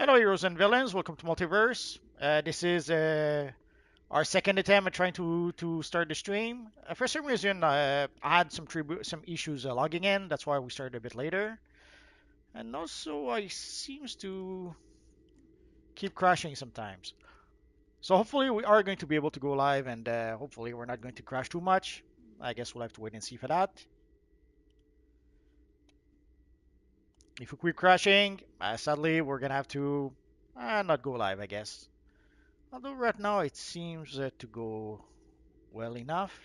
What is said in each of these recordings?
Hello, heroes and villains. Welcome to Multiverse. This is our second attempt at trying to start the stream. For some reason, I had some issues logging in. That's why we started a bit later. And also, I seems to keep crashing sometimes. So hopefully, we are going to be able to go live, and hopefully, we're not going to crash too much. I guess we'll have to wait and see for that. If we keep crashing, sadly, we're gonna have to not go live, I guess. Although right now it seems to go well enough.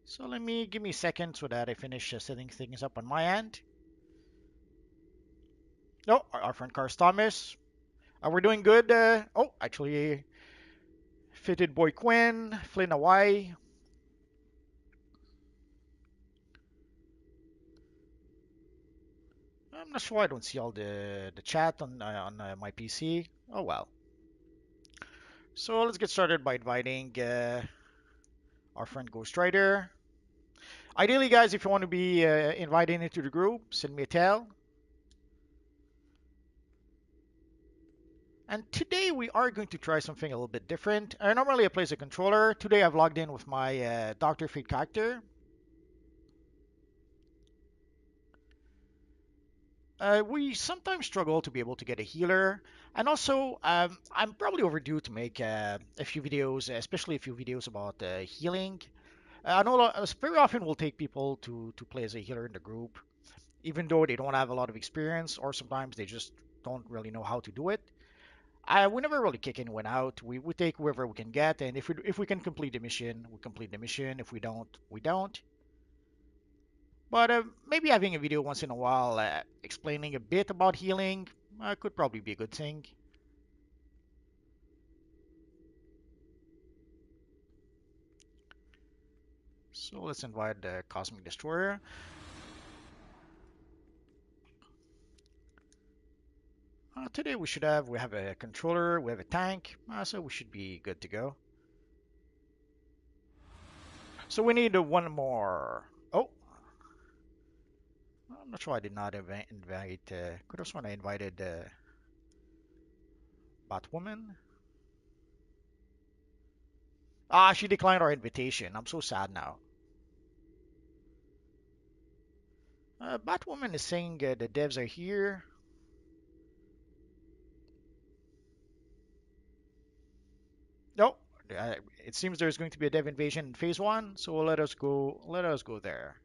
So give me a second so that I finish setting things up on my end. Oh, our friend Cars Thomas. We're doing good. Oh, actually, Fitted Boy Quinn, Flynn Hawaii. I'm not sure. I don't see all the chat on my PC. Oh well. So let's get started by inviting our friend Ghost Rider. Ideally, guys, if you want to be invited into the group, send me a tell. And today we are going to try something a little bit different. Normally I play as a controller. Today I've logged in with my Dr. Fate character. We sometimes struggle to be able to get a healer. And also, I'm probably overdue to make a few videos, especially a few videos about healing. I know very often we'll take people to play as a healer in the group, even though they don't have a lot of experience, or sometimes they just don't really know how to do it. We never really kick anyone out. We take whoever we can get, and if we can complete the mission, we complete the mission. If we don't, we don't. But maybe having a video once in a while explaining a bit about healing could probably be a good thing. So let's invite the Cosmic Destroyer. Today we have a controller, we have a tank, so we should be good to go. So we need one more. Oh, I'm not sure I did not invite. Could have sworn I invited Batwoman. She declined our invitation. I'm so sad now. Batwoman is saying the devs are here. No, it seems there's going to be a dev invasion in phase one, so let us go. Let us go there.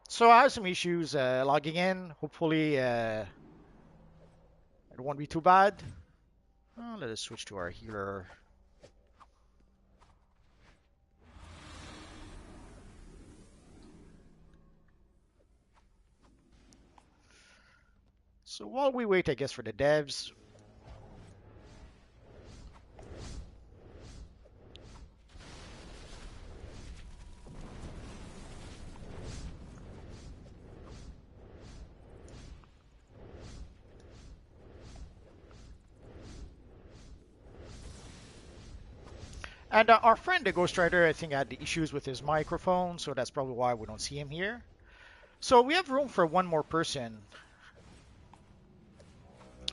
So I have some issues logging in. Hopefully, it won't be too bad. Let us switch to our healer. So while we wait, I guess, for the devs, and our friend, the Ghost Rider, I think had issues with his microphone, so that's probably why we don't see him here. So we have room for one more person.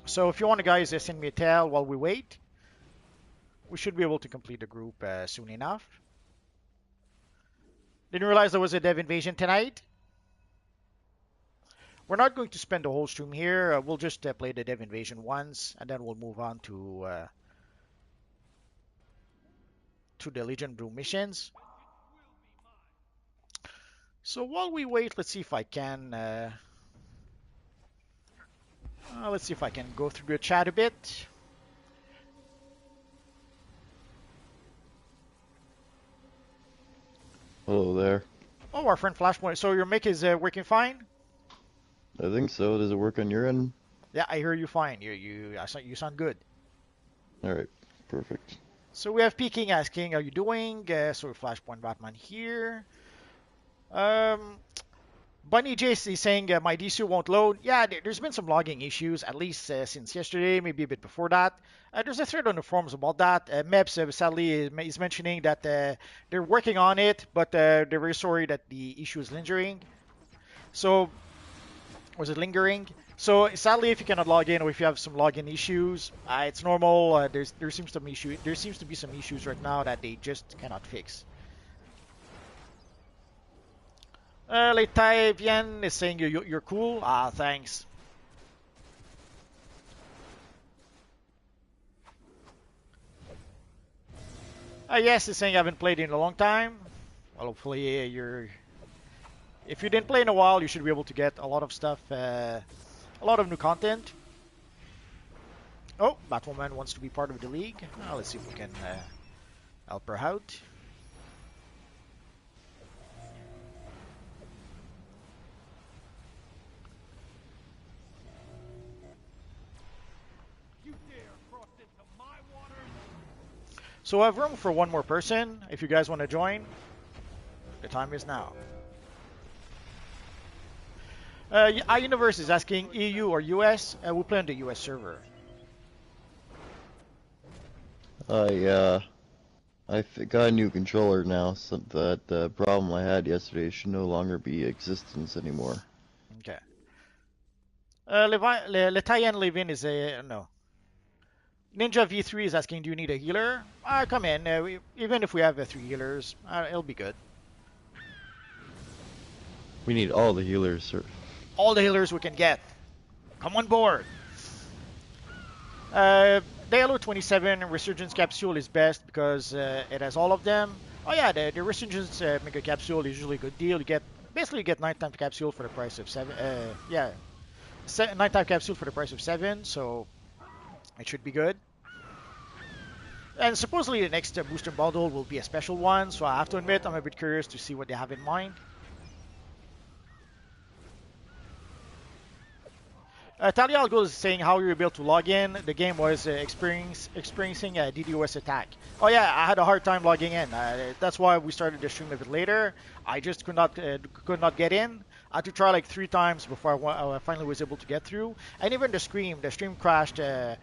So if you want to, guys, send me a tell while we wait. We should be able to complete the group soon enough. Didn't realize there was a dev invasion tonight. We're not going to spend the whole stream here. We'll just play the dev invasion once, and then we'll move on to the Legion Brew missions. So while we wait, let's see if I can go through the chat a bit. Hello there. Oh, our friend Flashpoint. So your mic is working fine? I think so. Does it work on your end? Yeah, I hear you fine. You sound good. All right, perfect. So we have Peking asking, "How you doing?" So Flashpoint Batman here. Um, Bunny Jace is saying my DCU won't load. Yeah, there's been some logging issues, at least since yesterday, maybe a bit before that. There's a thread on the forums about that. Meps sadly is mentioning that they're working on it, but they're very sorry that the issue is lingering. So, was it lingering? So sadly, if you cannot log in or if you have some login issues, it's normal. There seems to be some issues right now that they just cannot fix. Letai Vian is saying you're cool. Ah, thanks. Yes, he's saying I haven't played in a long time. Well, hopefully you're. If you didn't play in a while, you should be able to get a lot of stuff, a lot of new content. Oh, Batwoman wants to be part of the league. Let's see if we can help her out. So I have room for one more person. If you guys want to join, the time is now. iUniverse is asking EU or US. We play on the US server. I got a new controller now, so that the problem I had yesterday should no longer be existence anymore. Okay. Letayan Levin is a no. Ninja V3 is asking, do you need a healer? Come in. Even if we have 3 healers, it'll be good. We need all the healers, sir. All the healers we can get. Come on board. Dialo 27 Resurgence Capsule is best because it has all of them. Oh yeah, the Resurgence Mega Capsule is usually a good deal. You get basically get 9-time capsule for the price of 7. 9-time capsule for the price of 7. So it should be good. And supposedly the next booster bundle will be a special one, so I have to admit I'm a bit curious to see what they have in mind. Talia Algo is saying how you were able to log in. The game was experiencing a DDoS attack. Oh yeah, I had a hard time logging in. That's why we started the stream a bit later. I just could not get in. I had to try like 3 times before I finally was able to get through. And even the stream crashed the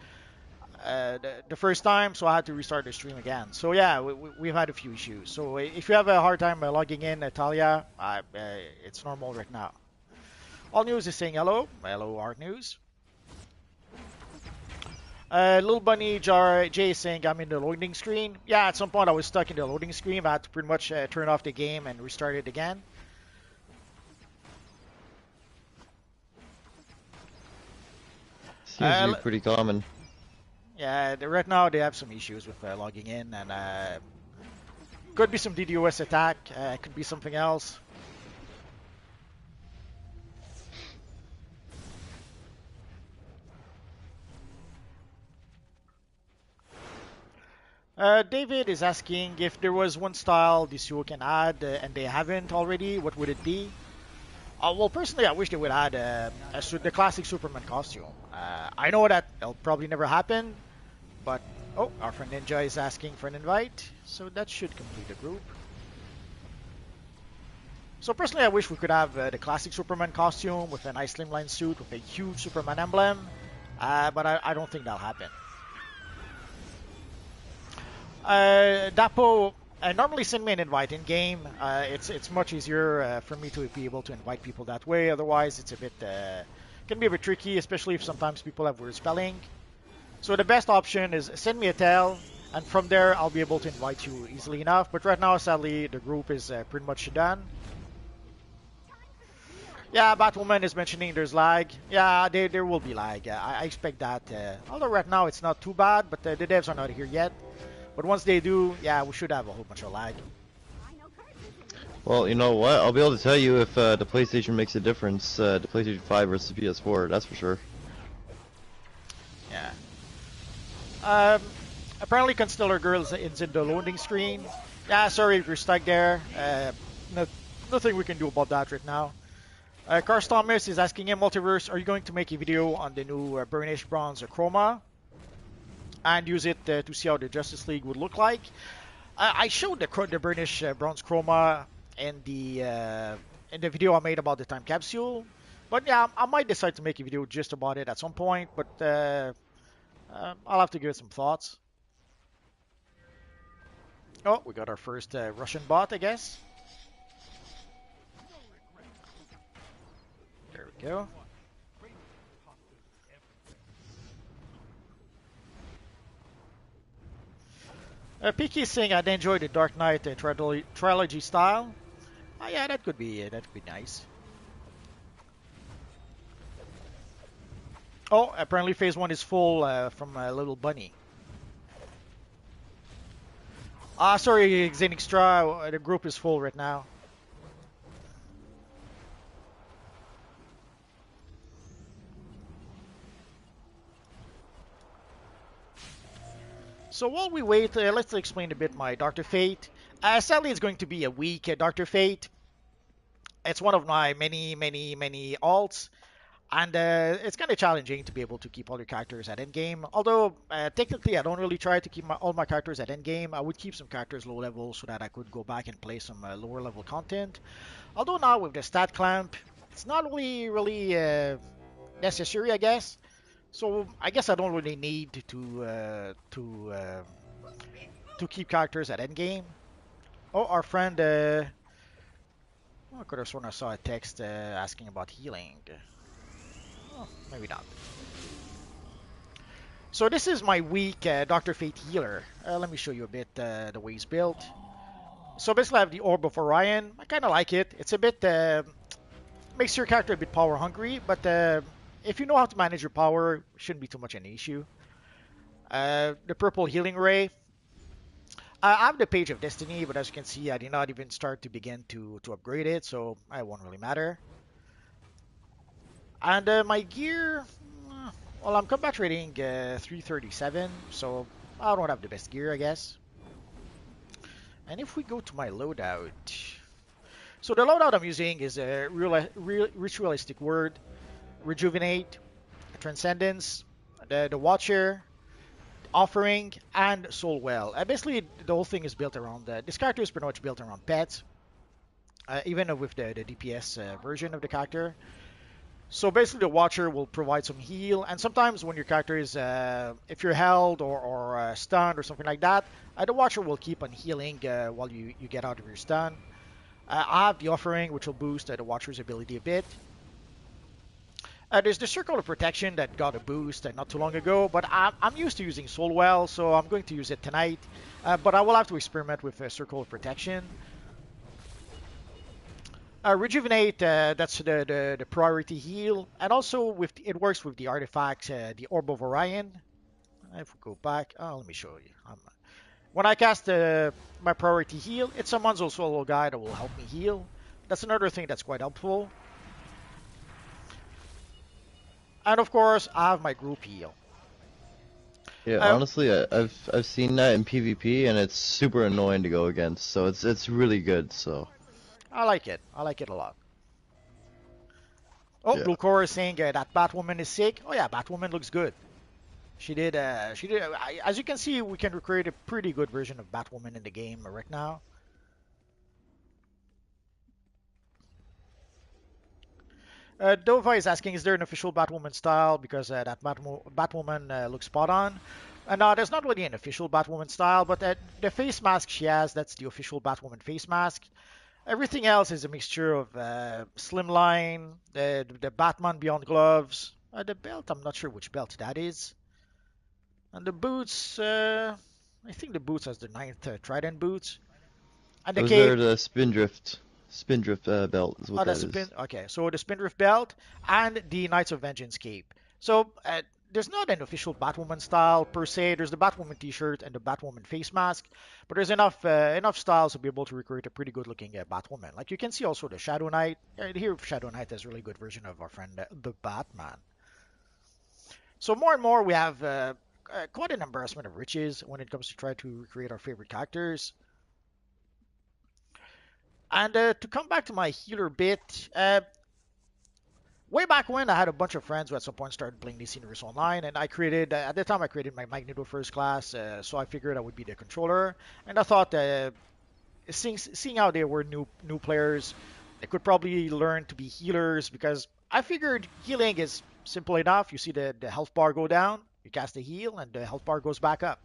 first time, so I had to restart the stream again. So yeah, we've had a few issues. So if you have a hard time logging in, Talia, it's normal right now. All News is saying hello. Hello, Art News. Little Bunny J is saying I'm in the loading screen. Yeah, at some point I was stuck in the loading screen. I had to pretty much turn off the game and restart it again. Seems to be pretty common. Yeah, right now they have some issues with logging in, and could be some DDoS attack. Could be something else. David is asking if there was one style DCUO can add and they haven't already, what would it be? Well, personally, I wish they would add the classic Superman costume. I know that it'll probably never happen, but oh, our friend Ninja is asking for an invite, so that should complete the group. So personally, I wish we could have the classic Superman costume with a nice slimline suit with a huge Superman emblem, but I don't think that'll happen. Dapo normally send me an invite in game. It's much easier for me to be able to invite people that way. Otherwise, it's a bit can be a bit tricky, especially if sometimes people have weird spelling. So the best option is send me a tell, and from there I'll be able to invite you easily enough. But right now, sadly, the group is pretty much done. Yeah, Batwoman is mentioning there's lag. Yeah, there will be lag. I expect that. Although right now it's not too bad, but the devs are not here yet. But once they do, yeah, we should have a whole bunch of lag. Well, you know what? I'll be able to tell you if the PlayStation makes a difference, the PlayStation 5 versus PS4, that's for sure. Yeah. Apparently Constellar Girl is in the loading screen. Yeah, sorry if you're stuck there. Nothing we can do about that right now. Cars Thomas is asking him, Multiverse, are you going to make a video on the new Burnish Bronze Chroma? And use it to see how the Justice League would look like. I showed the Burnish Bronze Chroma in the in the video I made about the time capsule. But yeah, I might decide to make a video just about it at some point. But I'll have to give it some thoughts. Oh, we got our first Russian bot, I guess. There we go. Piki is saying I'd enjoy the Dark Knight trilogy style. Oh yeah, that could be nice. Oh, apparently phase one is full from Little Bunny. Ah, sorry, Xenixtra, the group is full right now. So while we wait, let's explain a bit my Doctor Fate. Sadly, it's going to be a weak Doctor Fate. It's one of my many alts, and it's kind of challenging to be able to keep all your characters at endgame. Although technically, I don't really try to keep all my characters at endgame. I would keep some characters low level so that I could go back and play some lower level content. Although now with the stat clamp, it's not really necessary, I guess. So I guess I don't really need to keep characters at endgame. Oh, our friend. I could have sworn I saw a text asking about healing. Oh, maybe not. So this is my weak Doctor Fate healer. Let me show you a bit the way he's built. So basically, I have the Orb of Orion. I kind of like it. It's a bit makes your character a bit power hungry, but if you know how to manage your power, shouldn't be too much an issue. The purple healing ray. I have the Page of Destiny, but as you can see, I did not even start to begin to upgrade it, so it won't really matter. And my gear, well, I'm combat rating 337, so I don't have the best gear, I guess. And if we go to my loadout, so the loadout I'm using is a ritualistic word, rejuvenate, transcendence, the Watcher, offering, and soul well. Basically, the whole thing is built around this character is pretty much built around pets, even with the DPS version of the character. So basically, the Watcher will provide some heal, and sometimes when your character is, if you're held or stunned or something like that, the Watcher will keep on healing while you get out of your stun. I have the Offering, which will boost the Watcher's ability a bit. There's the Circle of Protection that got a boost not too long ago, but I'm used to using Soul Well, so I'm going to use it tonight. But I will have to experiment with Circle of Protection. Rejuvenate, that's the priority heal, and also it works with the artifacts, the Orb of Orion. If we go back, let me show you. When I cast my priority heal, it summons also a little guy that will help me heal. That's another thing that's quite helpful. And of course, I have my group heal. Yeah, honestly, I've seen that in PvP, and it's super annoying to go against. So it's really good. So I like it. I like it a lot. Oh, yeah. Blue Core is saying that Batwoman is sick. Oh yeah, Batwoman looks good. She did. As you can see, we can recreate a pretty good version of Batwoman in the game right now. Dova is asking, is there an official Batwoman style? Because that Batwoman looks spot on. No, there's not really an official Batwoman style, but the face mask she has, that's the official Batwoman face mask. Everything else is a mixture of slimline, the Batman Beyond gloves, the belt, I'm not sure which belt that is. And the boots, I think the boots has the 9th Trident boots. And the Those cape. are the Spindrift belt is what that is. Okay, so the Spindrift belt and the Knights of Vengeance cape. So there's not an official Batwoman style per se. There's the Batwoman t-shirt and the Batwoman face mask, but there's enough styles to be able to recreate a pretty good looking Batwoman. Like you can see also the Shadow Knight. Here Shadow Knight has a really good version of our friend the Batman. So more and more we have quite an embarrassment of riches when it comes to try to recreate our favorite characters. And to come back to my healer bit, way back when I had a bunch of friends who at some point started playing DC Universe Online, and I created, at the time I created my Magneto first class, so I figured I would be the controller. And I thought, seeing how they were new players, They could probably learn to be healers because I figured healing is simple enough. You see the health bar go down, you cast a heal, and the health bar goes back up.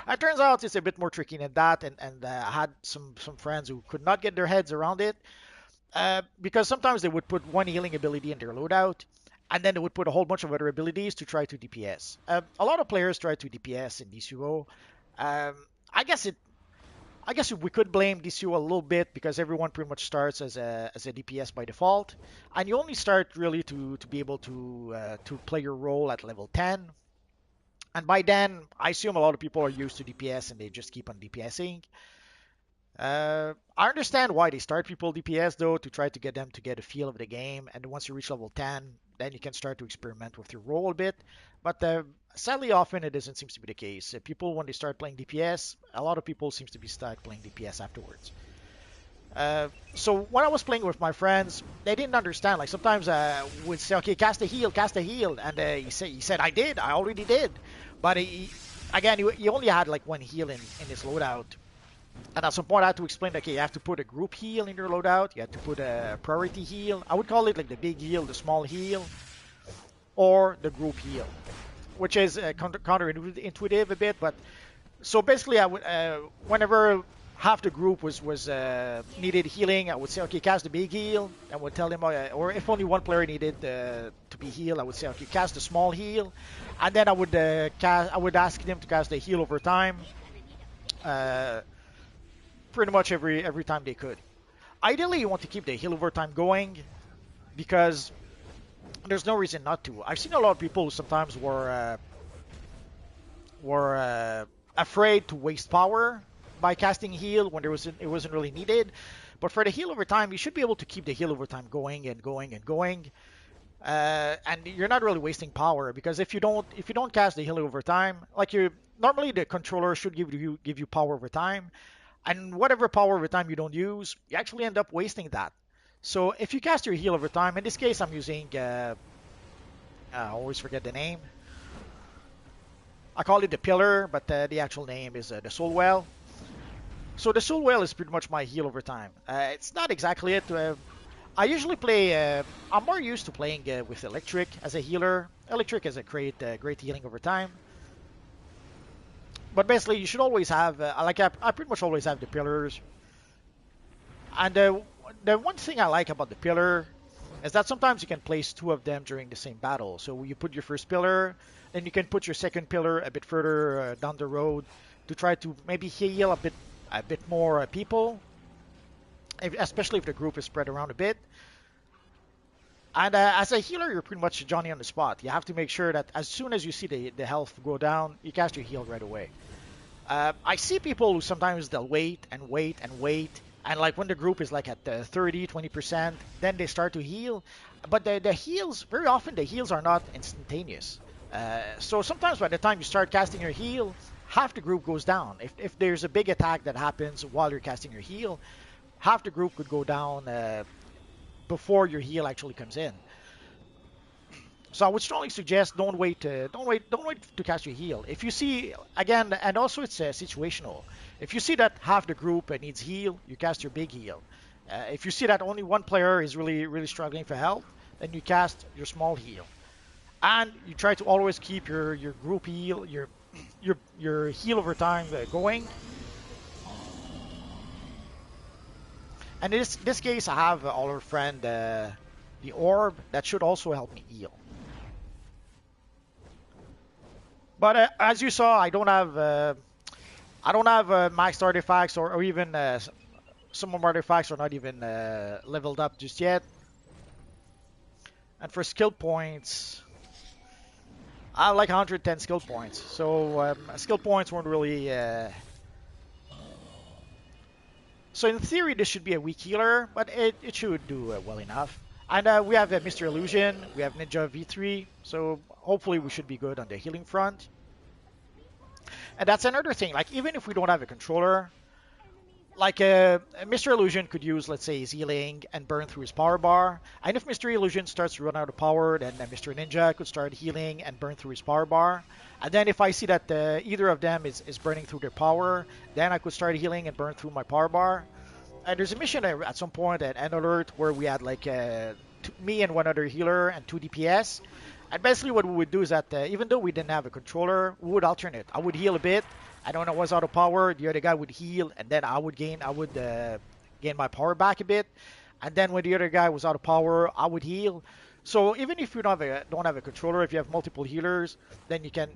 It turns out it's a bit more tricky than that, and I had some friends who could not get their heads around it because sometimes they would put one healing ability in their loadout, and then they would put a whole bunch of other abilities to try to DPS. A lot of players try to DPS in DCUO. Um, I guess it. I guess we could blame DCUO a little bit because everyone pretty much starts as a DPS by default, and you only start really to be able to play your role at level 10. And by then, I assume a lot of people are used to DPS and they just keep on DPSing. I understand why they start people DPS though, to try to get them to get a feel of the game. And once you reach level 10, then you can start to experiment with your role a bit. But sadly, often it doesn't seem to be the case. People, when they start playing DPS, a lot of people seems to be stuck playing DPS afterwards. So when I was playing with my friends, they didn't understand. Like sometimes we'd say, "Okay, cast a heal," and he said, I already did." But again, he only had like one heal in his loadout. And at some point, I had to explain, okay, you have to put a group heal in your loadout. You have to put a priority heal. I would call it like the big heal, the small heal, or the group heal, which is counterintuitive a bit. But so basically, I would whenever half the group was needed healing, I would say, okay, cast the big heal. I would tell them, or if only one player needed to be healed, I would say, okay, cast the small heal, and then I would ask them to cast the heal over time. Uh, Pretty much every time they could. Ideally, you want to keep the heal over time going because there's no reason not to. I've seen a lot of people who sometimes were afraid to waste power by casting heal when it wasn't really needed. But for the heal over time, you should be able to keep the heal over time going and going and going. And you're not really wasting power because if you don't cast the heal over time, like you normally the controller should give you power over time. And whatever power over time you don't use, you actually end up wasting that. So if you cast your heal over time, in this case I'm using, I always forget the name. I call it the pillar, but the actual name is the soul well. So the soul well is pretty much my heal over time. It's not exactly it. I usually play, I'm more used to playing with electric as a healer. Electric is a great healing over time. But basically, you should always have, I pretty much always have the pillars. And the one thing I like about the pillar is that sometimes you can place two of them during the same battle. So you put your first pillar, then you can put your second pillar a bit further down the road to try to maybe heal a bit more people, especially if the group is spread around a bit. And as a healer, you're pretty much Johnny on the spot. You have to make sure that as soon as you see the health go down, you cast your heal right away. I see people who sometimes they'll wait and wait and wait. And like when the group is like at 30, 20%, then they start to heal. But the heals, very often the heals are not instantaneous. So sometimes by the time you start casting your heal, half the group goes down. If there's a big attack that happens while you're casting your heal, half the group could go down before your heal actually comes in. So I would strongly suggest don't wait to cast your heal. If you see again, and also it's situational. If you see that half the group needs heal, you cast your big heal. If you see that only one player is really struggling for health, then you cast your small heal. And you try to always keep your group heal, your heal over time going. And in this case, I have our friend the orb that should also help me heal. But as you saw, I don't have maxed artifacts or even some of my artifacts are not even leveled up just yet. And for skill points, I have like 110 skill points. So skill points weren't really. So in theory, this should be a weak healer, but it should do well enough. And we have Mr. Illusion, we have Ninja V3, so hopefully we should be good on the healing front. And that's another thing, like even if we don't have a controller, like Mr. Illusion could use, let's say, his healing and burn through his power bar. And if Mr. Illusion starts to run out of power, then Mr. Ninja could start healing and burn through his power bar. And then if I see that either of them is burning through their power, then I could start healing and burn through my power bar. There's a mission at some point at End Alert where we had like me and one other healer and two DPS. And basically, what we would do is that even though we didn't have a controller, we would alternate. I would heal a bit, and when I was out of power, the other guy would heal, and then I would gain my power back a bit. And then when the other guy was out of power, I would heal. So even if you don't have a controller, if you have multiple healers, then you can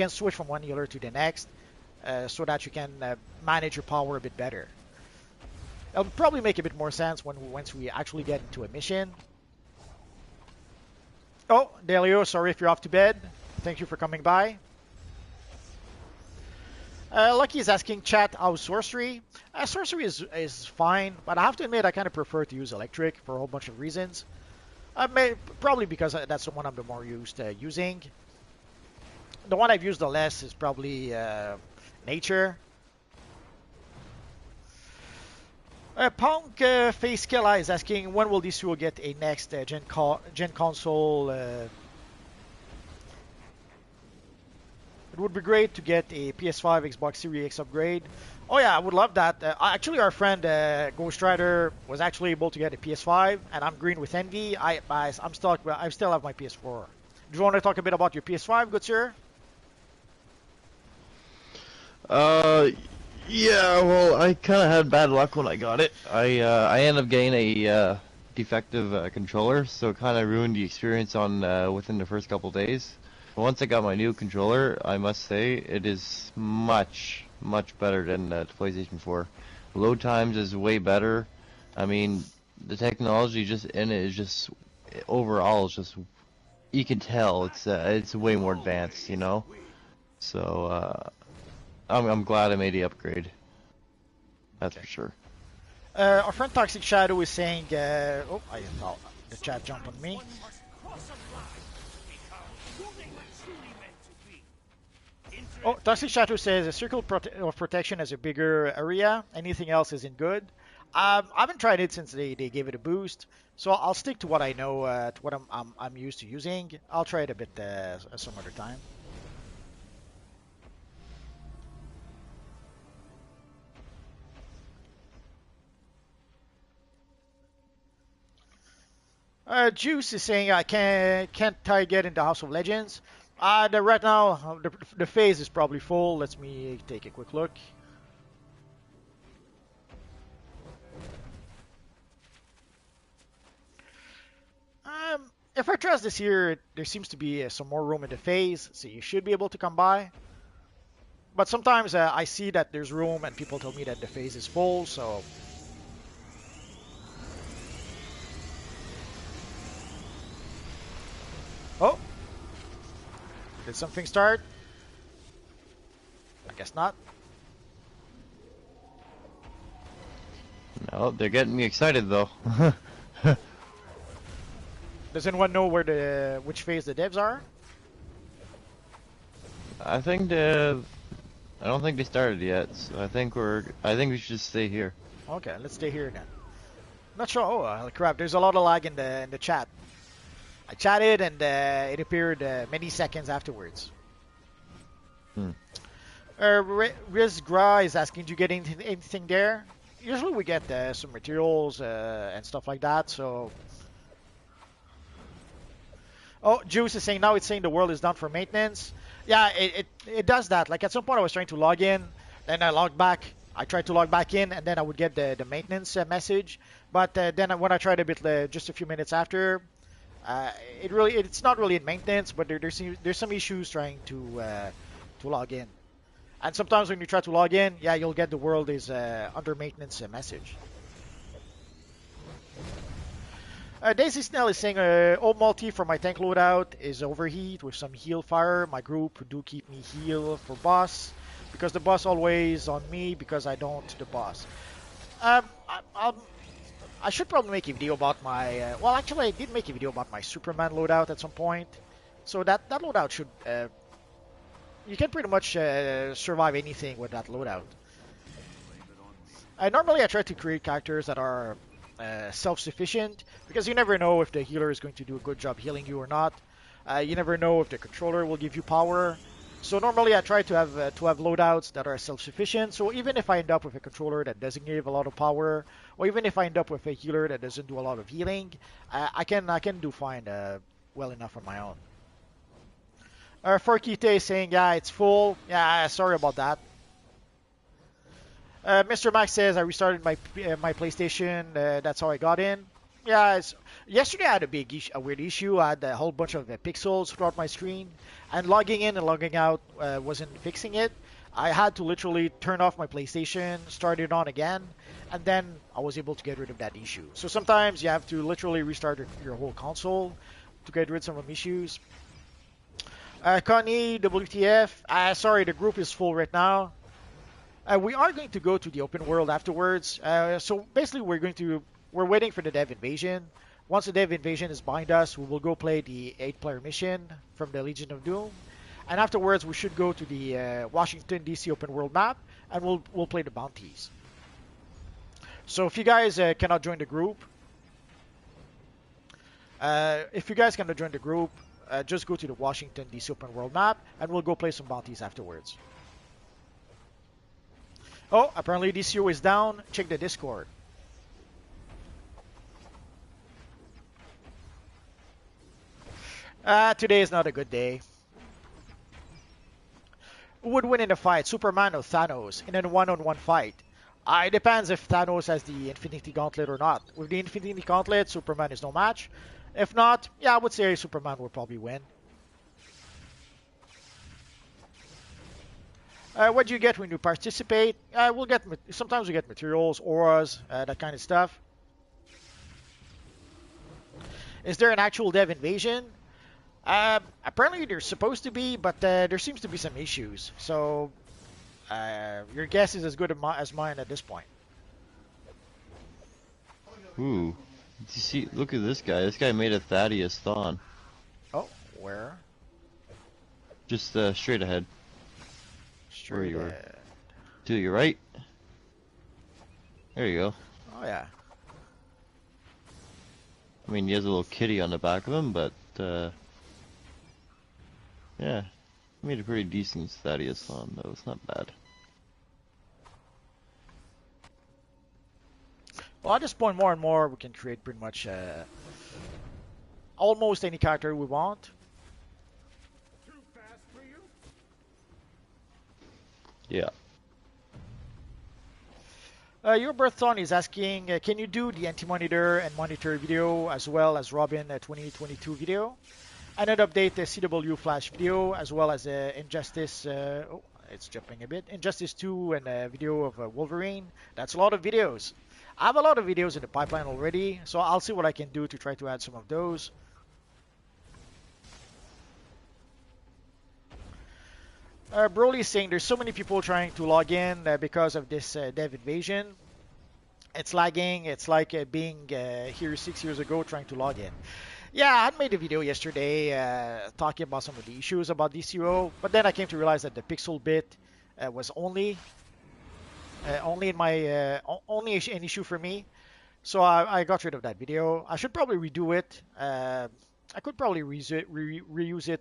switch from one healer to the next, so that you can manage your power a bit better. It'll probably make a bit more sense once we actually get into a mission. Oh, Delio, sorry if you're off to bed. Thank you for coming by. Lucky is asking chat how's sorcery. Sorcery is fine, but I have to admit I kind of prefer to use electric for a whole bunch of reasons. Probably because that's the one I'm the more used to using. The one I've used the less is probably nature. Punk Face Killa is asking when will DCUO get a next gen console. It would be great to get a PS5, Xbox Series X upgrade. Oh yeah, I would love that. Actually, our friend Ghost Rider was actually able to get a PS5, and I'm green with envy. I'm stuck. I still have my PS4. Do you want to talk a bit about your PS5, good sir? Yeah, well, I kind of had bad luck when I got it. I ended up getting a defective controller, so it kind of ruined the experience on within the first couple days. But once I got my new controller, I must say it is much better than the PlayStation 4. Load times is way better. I mean, the technology just in it is just overall is just you can tell it's way more advanced, you know. So I'm glad I made the upgrade. That's Okay. for sure. Our friend Toxic Shadow is saying, oh, I thought the chat jumped on me. Oh, Toxic Shadow says a circle of protection has a bigger area. Anything else isn't good. I haven't tried it since they gave it a boost, so I'll stick to what I know, to what I'm used to using. I'll try it a bit some other time. Juice is saying I can't I get into House of Legends. Right now the phase is probably full. Let me take a quick look. If I trust this here, there seems to be some more room in the phase, so you should be able to come by. But sometimes I see that there's room and people tell me that the phase is full, so. Oh, did something start? I guess not. No, they're getting me excited though. Does anyone know which phase the devs are? I don't think they started yet, so I think we should just stay here. Okay, let's stay here then. Not sure. Oh, crap! There's a lot of lag in the chat. I chatted and it appeared many seconds afterwards. Hmm. Riz Gra is asking, do you get anything there? Usually we get some materials and stuff like that. So. Oh, Juice is saying now it's saying the world is done for maintenance. Yeah, it does that. Like at some point I was trying to log in, then I logged back. I tried to log back in, and then I would get the maintenance message. But then when I tried a bit just a few minutes after, it's not really in maintenance, but there's some issues trying to log in. And sometimes when you try to log in, yeah, you'll get the world is under maintenance message. Daisy Snell is saying, old multi for my tank loadout is overheat with some heal fire. My group do keep me heal for boss because the boss always on me because I don't the boss. Um, I should probably make a video about my. Well, actually, I did make a video about my Superman loadout at some point. So that loadout should. You can pretty much survive anything with that loadout. Normally, I try to create characters that are self-sufficient because you never know if the healer is going to do a good job healing you or not. You never know if the controller will give you power. So normally I try to have loadouts that are self-sufficient. So even if I end up with a controller that doesn't give a lot of power, or even if I end up with a healer that doesn't do a lot of healing, I can do fine well enough on my own. Forkite is saying, yeah, it's full. Yeah, sorry about that. Mr. Max says I restarted my PlayStation. That's how I got in. Yeah, yesterday I had a weird issue. I had a whole bunch of pixels throughout my screen, and logging in and logging out wasn't fixing it. I had to literally turn off my PlayStation, start it on again, and then I was able to get rid of that issue. So sometimes you have to literally restart your whole console to get rid of some issues. Connie, WTF. Sorry, the group is full right now. We are going to go to the open world afterwards. So basically, we're waiting for the dev invasion. Once the dev invasion is behind us, we will go play the 8-player mission from the Legion of Doom, and afterwards we should go to the Washington D.C. open world map, and we'll play the bounties. So if you guys cannot join the group, just go to the Washington D.C. open world map, and we'll go play some bounties afterwards. Oh, apparently DCUO is down. Check the Discord. Today is not a good day. Who would win in a fight, Superman or Thanos, in a one-on-one fight? It depends if Thanos has the Infinity Gauntlet or not. With the Infinity Gauntlet, Superman is no match. If not, yeah, I would say Superman will probably win. What do you get when you participate? Sometimes we get materials, auras, that kind of stuff. Is there an actual dev invasion? Apparently there's supposed to be, but there seems to be some issues. So your guess is as good as mine at this point. Ooh. Did you see? Look at this guy. This guy made a Thaddeus Thon. Oh, where? Just straight ahead. Where you were. Ahead. To your right. There you go. Oh yeah. I mean, he has a little kitty on the back of him, but yeah, he made a pretty decent Thaddeus Thon, though. It's not bad. Well, at this point, more and more, we can create pretty much almost any character we want. Yeah. Your birththon is asking, can you do the anti-monitor and monitor video as well as Robin 2022 video? And an update the CW Flash video as well as Injustice, oh, it's jumping a bit, Injustice 2 and a video of Wolverine. That's a lot of videos. I have a lot of videos in the pipeline already, so I'll see what I can do to try to add some of those. Broly is saying there's so many people trying to log in because of this dev invasion. It's lagging. It's like being here 6 years ago trying to log in. Yeah, I had made a video yesterday talking about some of the issues about DCUO, but then I came to realize that the pixel bit was only in my only an issue for me. So I got rid of that video. I should probably redo it. I could probably reuse it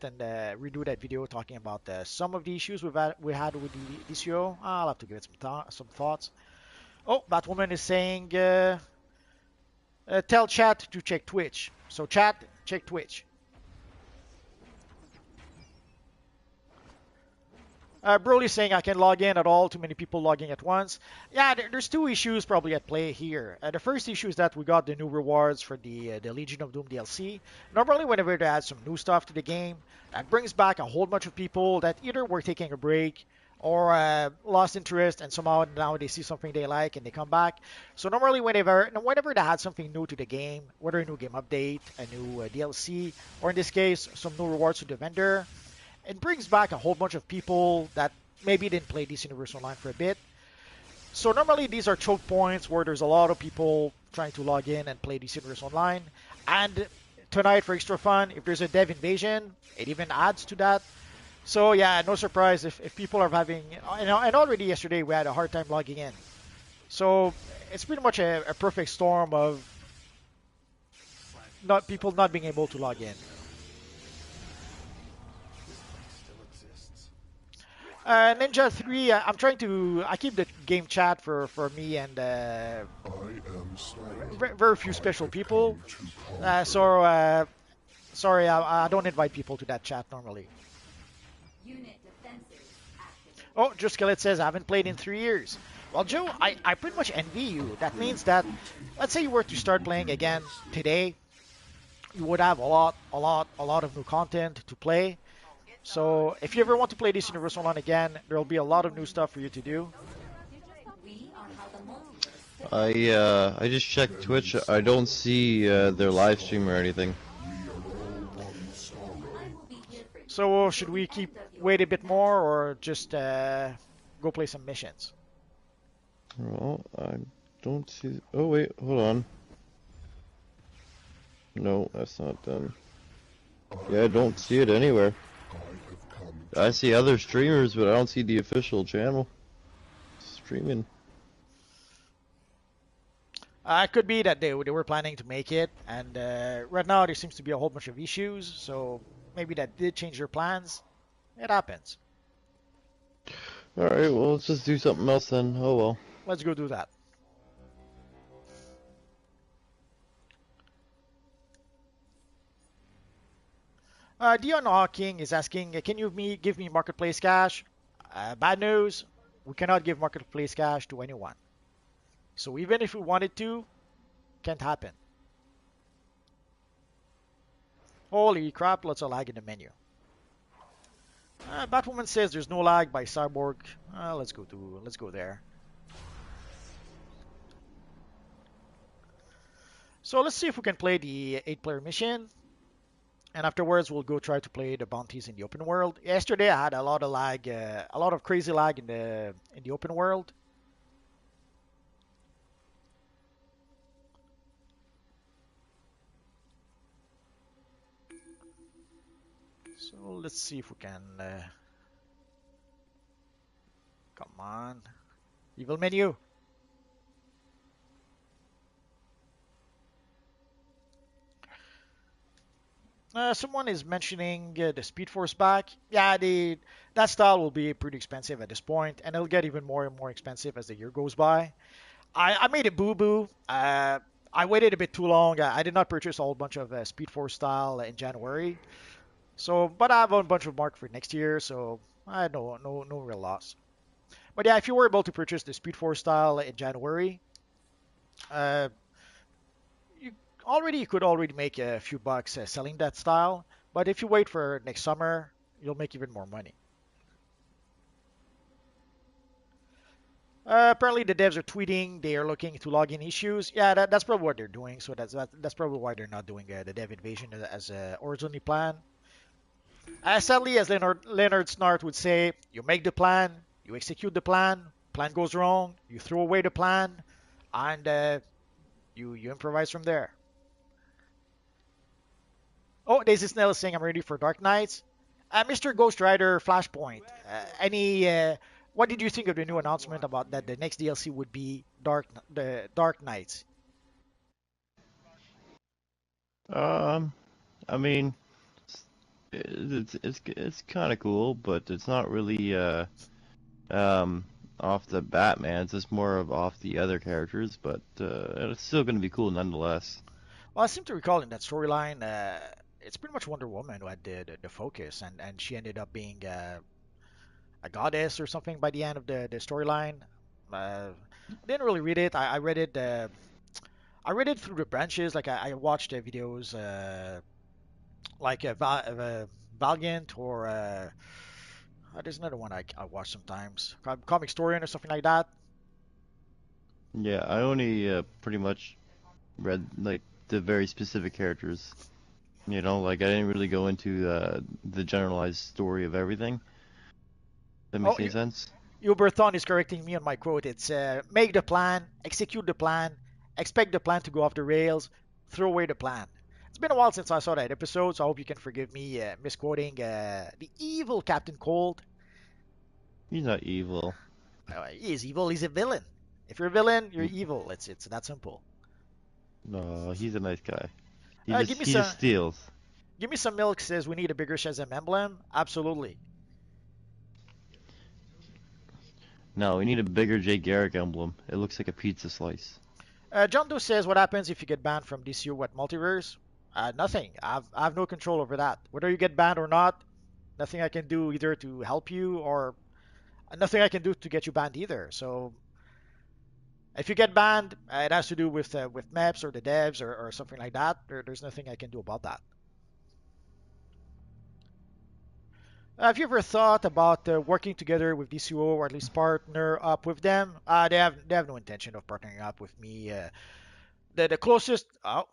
and redo that video talking about some of the issues we had with the DCO. I'll have to give it some thoughts. Oh, Batwoman is saying, tell chat to check Twitch. So chat, check Twitch. Broly saying I can log in at all, too many people logging at once. Yeah, there's two issues probably at play here. The first issue is that we got the new rewards for the Legion of Doom DLC. Normally whenever they add some new stuff to the game, that brings back a whole bunch of people that either were taking a break or lost interest and somehow now they see something they like and they come back. So normally whenever they add something new to the game, whether a new game update, a new DLC, or in this case, some new rewards to the vendor, it brings back a whole bunch of people that maybe didn't play DC Universe Online for a bit. So normally these are choke points where there's a lot of people trying to log in and play DC Universe Online. And tonight, for extra fun, if there's a dev invasion, it even adds to that. So yeah, no surprise if people are having... and already yesterday we had a hard time logging in. So it's pretty much a perfect storm of people not being able to log in. Ninja 3, I'm trying to. I keep the game chat for me and very few special people. So sorry, I don't invite people to that chat normally. Oh, Joe Skelet says I haven't played in 3 years. Well, Joe, I pretty much envy you. That means that, let's say you were to start playing again today, you would have a lot of new content to play. So if you ever want to play this Universal Online again, there'll be a lot of new stuff for you to do. I just checked Twitch. I don't see their live stream or anything. So should we keep wait a bit more or just go play some missions? Well, I don't see. Oh wait, hold on. No, that's not them. Yeah, I don't see it anywhere. I see other streamers, but I don't see the official channel streaming. It could be that they were planning to make it, and right now there seems to be a whole bunch of issues. So maybe that did change their plans. It happens. All right, well, let's just do something else then. Oh well. Let's go do that. Dion Hawking is asking, can you give me marketplace cash? Bad news, we cannot give marketplace cash to anyone. So even if we wanted to, can't happen. Holy crap, lots of lag in the menu. Batwoman says there's no lag by Cyborg. Let's go there. So let's see if we can play the 8-player mission. And afterwards, we'll go try to play the bounties in the open world. Yesterday, I had a lot of lag, a lot of crazy lag in the open world. So let's see if we can. Come on, evil menu. Someone is mentioning the Speed Force back. Yeah, that style will be pretty expensive at this point, and it'll get even more and more expensive as the year goes by. I made a boo-boo. I waited a bit too long. I did not purchase a whole bunch of Speed Force style in January. So, but I have a bunch of mark for next year, so I had no real loss. But yeah, if you were able to purchase the Speed Force style in January, uh, you could already make a few bucks selling that style. But if you wait for next summer, you'll make even more money. Apparently, the devs are tweeting they are looking into login issues. Yeah, that's probably what they're doing. So that's probably why they're not doing the dev invasion as originally planned. Sadly, as Leonard Snart would say, you make the plan, you execute the plan, plan goes wrong, you throw away the plan, and you improvise from there. Oh, Daisy Snell is saying I'm ready for Dark Knights. Mr. Ghost Rider Flashpoint. What did you think of the new announcement about that the next DLC would be the Dark Knights? Um, I mean, it's kind of cool, but it's not really um off the Batman. It's just more of off the other characters, but it's still gonna be cool nonetheless. Well, I seem to recall in that storyline, it's pretty much Wonder Woman who had the focus, and she ended up being a goddess or something by the end of the storyline. I didn't really read it. I read it through the branches. Like I watched videos like Valiant or there's another one I watch sometimes, Comic Historian or something like that. Yeah, I only pretty much read like the very specific characters. You know, like I didn't really go into the generalized story of everything. That Oh, makes any sense? Uberthon is correcting me on my quote. It's make the plan, execute the plan, expect the plan to go off the rails, throw away the plan. It's been a while since I saw that episode, so I hope you can forgive me misquoting the evil Captain Cold. He's not evil. He is evil. He's a villain. If you're a villain, you're evil. It's that simple. No, he's a nice guy. He Give just me he just some. steals. Give me some milk. Says we need a bigger Shazam emblem. Absolutely. No, we need a bigger Jay Garrick emblem. It looks like a pizza slice. John Doe says, what happens if you get banned from DCU at Multiverse? Nothing. I have no control over that. Whether you get banned or not, nothing I can do either to help you or nothing I can do to get you banned either. So if you get banned, it has to do with MEPS or the devs or something like that. There's nothing I can do about that. Have you ever thought about working together with DCUO or at least partner up with them? They have no intention of partnering up with me. The closest, oh,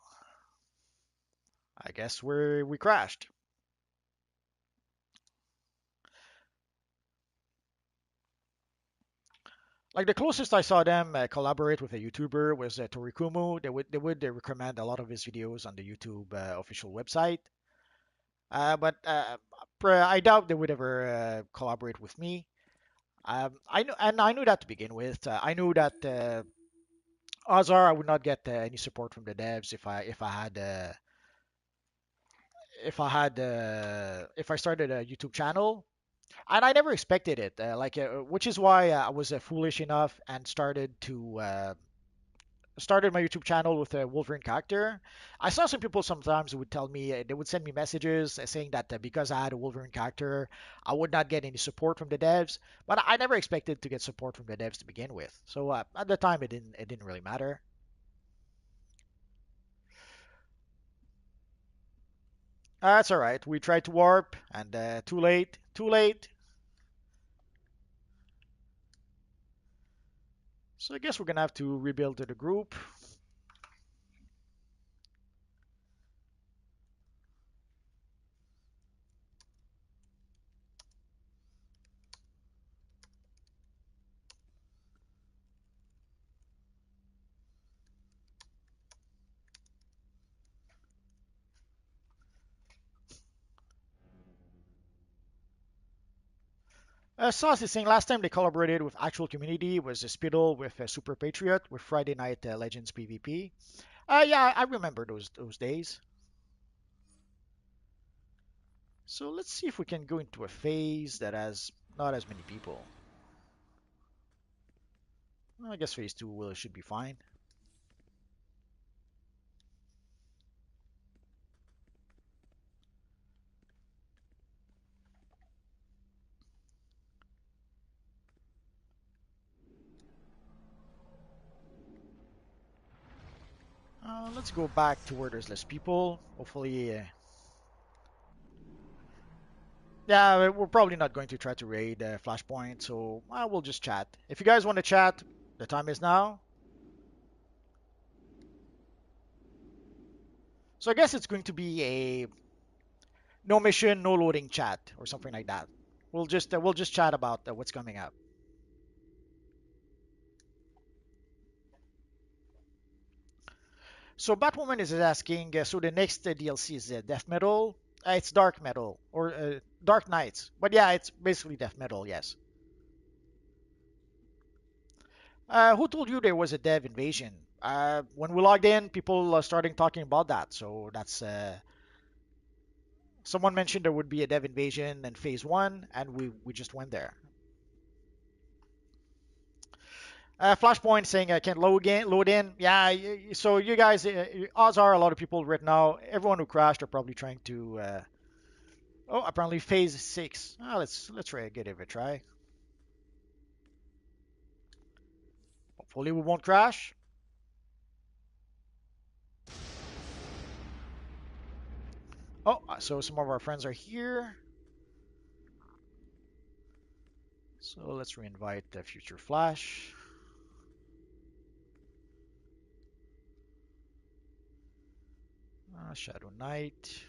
I guess we crashed. Like the closest I saw them collaborate with a YouTuber was Torikumu. They would recommend a lot of his videos on the YouTube official website. But I doubt they would ever collaborate with me. I knew that to begin with. I knew that odds are I would not get any support from the devs if I started a YouTube channel, and I never expected it. Which is why I was foolish enough and started my YouTube channel with a Wolverine character. I saw some people sometimes who would tell me they would send me messages saying that because I had a Wolverine character, I would not get any support from the devs. But I never expected to get support from the devs to begin with. So at the time, it didn't really matter. That's all right. We tried to warp, and too late. Too late. So I guess we're gonna have to rebuild the group. Sauce is saying last time they collaborated with actual community was a Spittle with Super Patriot with Friday Night Legends PvP. Yeah, I remember those days. So let's see if we can go into a phase that has not as many people. Well, I guess phase two should be fine. Let's go back to where there's less people. Hopefully, yeah, we're probably not going to try to raid Flashpoint, so we'll just chat. If you guys want to chat, the time is now. So I guess it's going to be a no mission, no loading chat or something like that. We'll just chat about what's coming up. So Batwoman is asking, so the next DLC is Death Metal. It's Dark Metal or Dark Knights, but yeah, it's basically Death Metal. Yes. Who told you there was a dev invasion? When we logged in, people are starting talking about that. So that's someone mentioned there would be a dev invasion in Phase One, and we just went there. Flashpoint saying I can't load in. Yeah, so you guys, odds are a lot of people right now, everyone who crashed are probably trying to. Oh, apparently Phase Six. Let's try give it a try. Hopefully we won't crash. Oh, so some of our friends are here. So let's reinvite the Future Flash. Shadow Knight.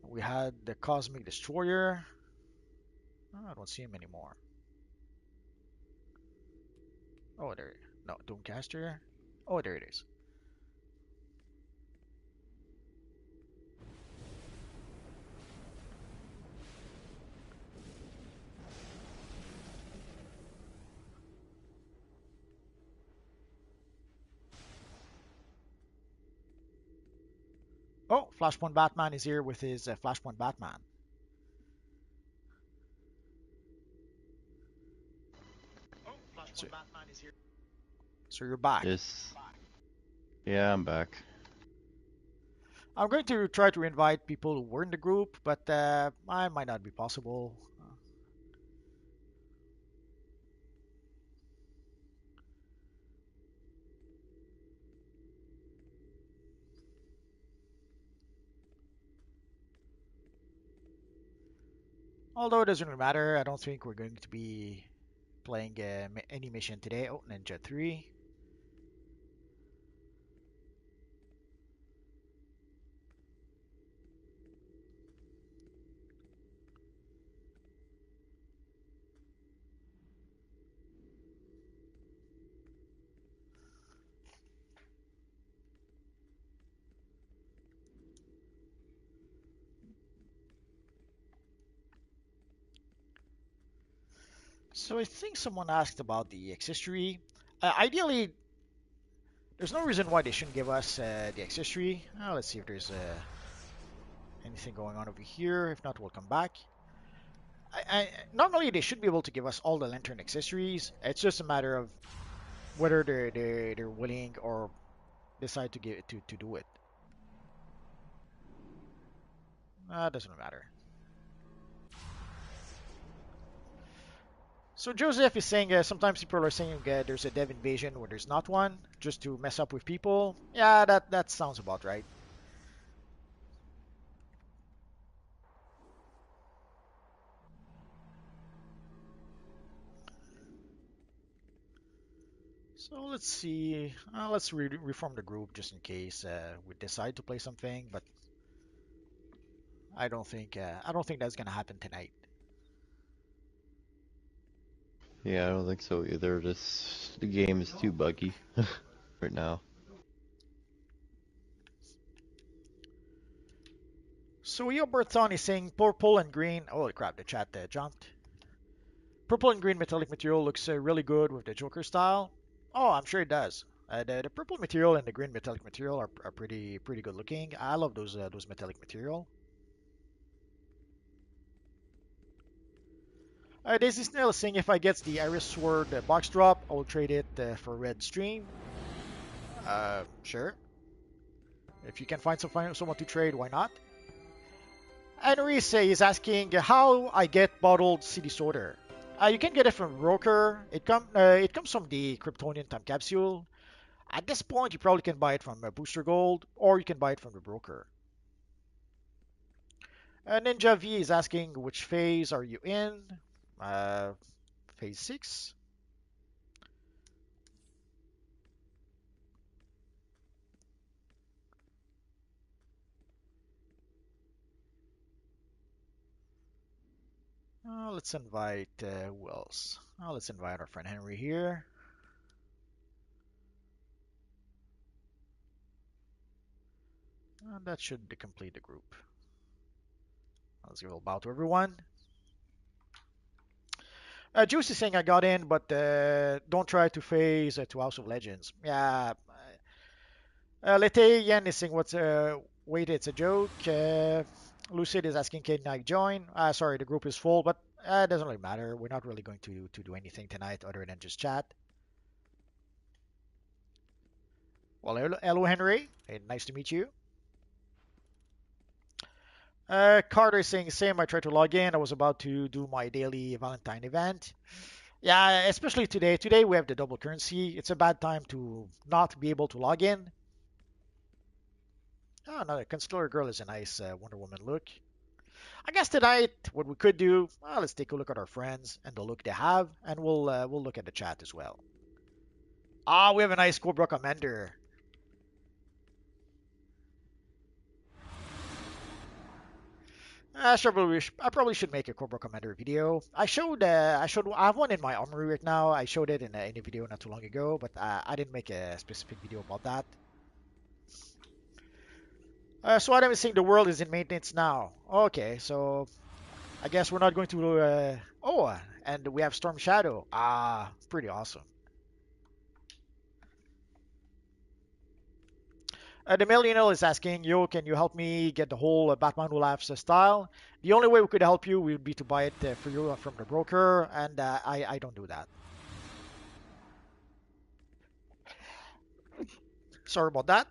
We had the Cosmic Destroyer. Oh, I don't see him anymore. Oh, there. No, Doomcaster. Oh, there it is. Oh, Flashpoint Batman is here with his Flashpoint Batman. So, so you're back. Yes. Yeah, I'm back. I'm going to try to invite people who were in the group, but I might not be possible. Although it doesn't really matter, I don't think we're going to be playing any mission today. Oh, Ninja 3. So I think someone asked about the accessory. Ideally, there's no reason why they shouldn't give us the accessory. Let's see if there's anything going on over here. If not, we'll come back. Normally, they should be able to give us all the lantern accessories. It's just a matter of whether they're willing or decide to give to do it. Doesn't matter. So Joseph is saying sometimes people are saying there's a dev invasion where there's not one, just to mess up with people. Yeah, that sounds about right. So let's see. Let's reform the group just in case we decide to play something, but I don't think that's gonna happen tonight. Yeah, I don't think so either. This the game is too buggy right now. So Yo Berton is saying purple and green. Holy crap, the chat jumped. Purple and green metallic material looks really good with the Joker style. Oh, I'm sure it does. The purple material and the green metallic material are pretty good looking. I love those metallic material. Daisy Snail is saying if I get the Iris Sword box drop, I'll trade it for Red Stream. Sure. If you can find someone to trade, why not? And Reese is asking how I get bottled CD Sorter. You can get it from Broker. It comes from the Kryptonian time capsule. At this point, you probably can buy it from Booster Gold, or you can buy it from the broker. Ninja V is asking which phase are you in? Uh, phase 6. Let's invite who else? Let's invite our friend Henry here. That should complete the group. Let's give a bow to everyone. Juice is saying I got in, but don't try to phase to House of Legends. Yeah. Lete Yen is saying wait, it's a joke. Lucid is asking can I join? Sorry, the group is full, but it doesn't really matter. We're not really going to do anything tonight other than just chat. Well, hello Henry. Hey, nice to meet you. Carter is saying same. I tried to log in. I was about to do my daily Valentine event. Yeah, especially today. Today we have the double currency. It's a bad time to not be able to log in. Oh, no, the Constellar Girl is a nice Wonder Woman look. I guess tonight what we could do, well, let's take a look at our friends and the look they have, and we'll look at the chat as well. We have a nice Cobra Commander. I probably should make a Cobra Commander video. I have one in my armory right now. I showed it in a video not too long ago, but I didn't make a specific video about that. So Adam is saying the world is in maintenance now. Okay, so I guess we're not going to. And we have Storm Shadow. Pretty awesome. The Millennial is asking, yo, can you help me get the whole Batman Who Laughs style? The only way we could help you would be to buy it for you from the broker, and I don't do that. Sorry about that.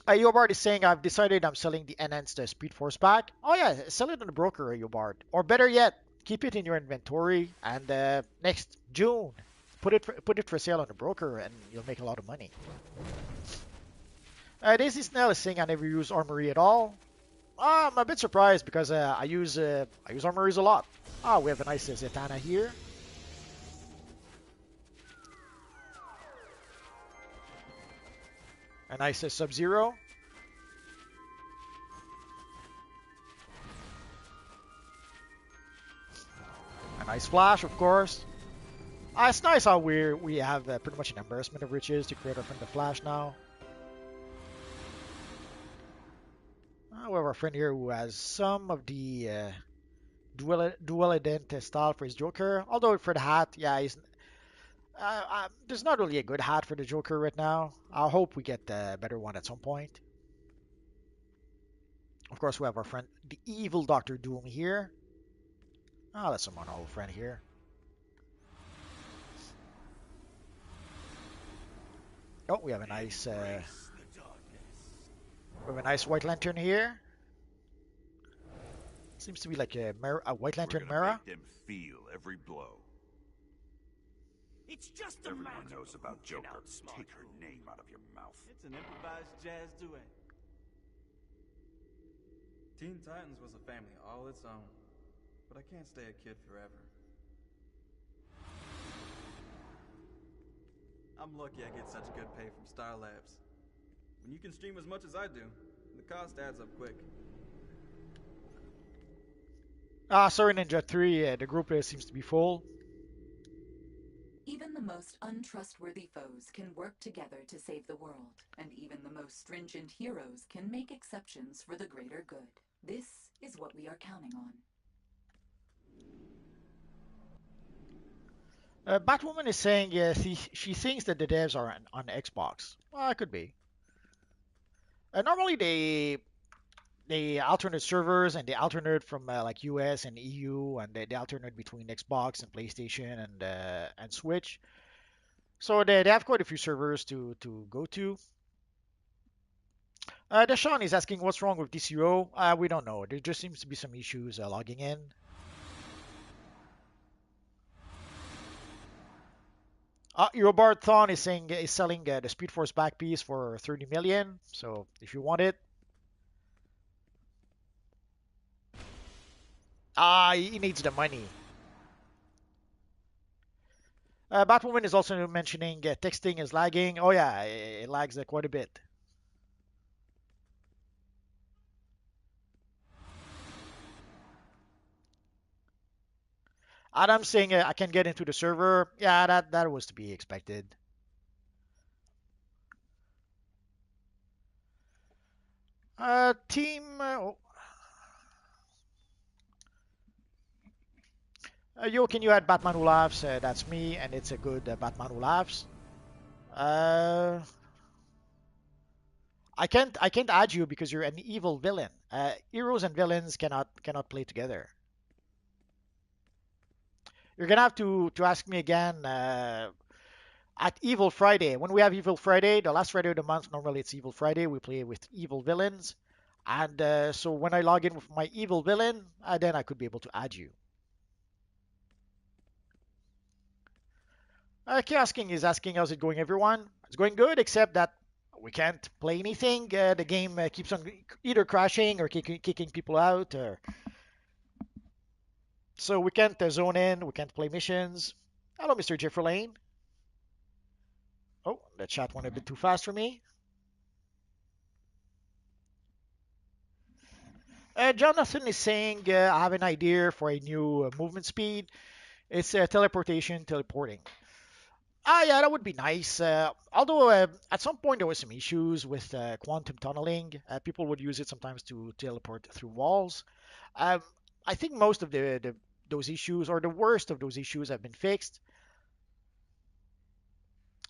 Yobard is saying, I've decided I'm selling the enhanced Speed Force back. Oh yeah, sell it on the broker, Yobard. Or better yet, keep it in your inventory, and next June, put it for sale on the broker, and you'll make a lot of money. Daisy Snell is saying I never use Armory at all. I'm a bit surprised because I use Armories a lot. Ah, we have a nice Zatanna here. A nice Sub-Zero. A nice Flash, of course. It's nice how we have pretty much an embarrassment of riches to create our friend the Flash now. We have our friend here who has some of the dual ident style for his Joker. Although for the hat, yeah, there's not really a good hat for the Joker right now. I hope we get a better one at some point. Of course, we have our friend, the evil Doctor Doom here. Oh, that's our old friend here. Oh, we have a nice White Lantern here. Seems to be like a White Lantern Mara. Make them feel every blow. It's just Everyone knows about Joker. Take her name out of your mouth. It's an improvised jazz duet. Teen Titans was a family all its own, but I can't stay a kid forever. I'm lucky I get such good pay from Star Labs. When you can stream as much as I do, the cost adds up quick. Sorry, Ninja 3, the group seems to be full. Even the most untrustworthy foes can work together to save the world, and even the most stringent heroes can make exceptions for the greater good. This is what we are counting on. Batwoman is saying she thinks that the devs are on Xbox. Well, it could be. Normally they alternate servers and they alternate from like US and EU, and they alternate between Xbox and PlayStation and Switch. So they have quite a few servers to go to. Deshaun is asking what's wrong with DCUO. We don't know. There just seems to be some issues logging in. Eurobard Thon is saying is selling the Speed Force back piece for 30 million. So if you want it, he needs the money. Batwoman is also mentioning texting is lagging. Oh yeah, it lags quite a bit. Adam's saying I can get into the server. Yeah, that was to be expected. Team. Yo, can you add Batman Who Laughs? That's me, and it's a good Batman Who Laughs. Uh, I can't add you because you're an evil villain. Heroes and villains cannot play together. You're gonna have to ask me again at Evil Friday. When we have Evil Friday, the last Friday of the month, normally it's Evil Friday. We play with evil villains, and so when I log in with my evil villain, then I could be able to add you. Kiosking is asking how's it going, everyone? It's going good, except that we can't play anything. The game keeps on either crashing or kicking people out, so we can't zone in. We can't play missions. Hello, Mr. Jeffrey Lane. Oh, the chat went a bit too fast for me. Jonathan is saying I have an idea for a new movement speed. It's teleporting. Yeah, that would be nice. Although at some point there was some issues with quantum tunneling. People would use it sometimes to teleport through walls. Um, I think most of those issues, or the worst of those issues, have been fixed.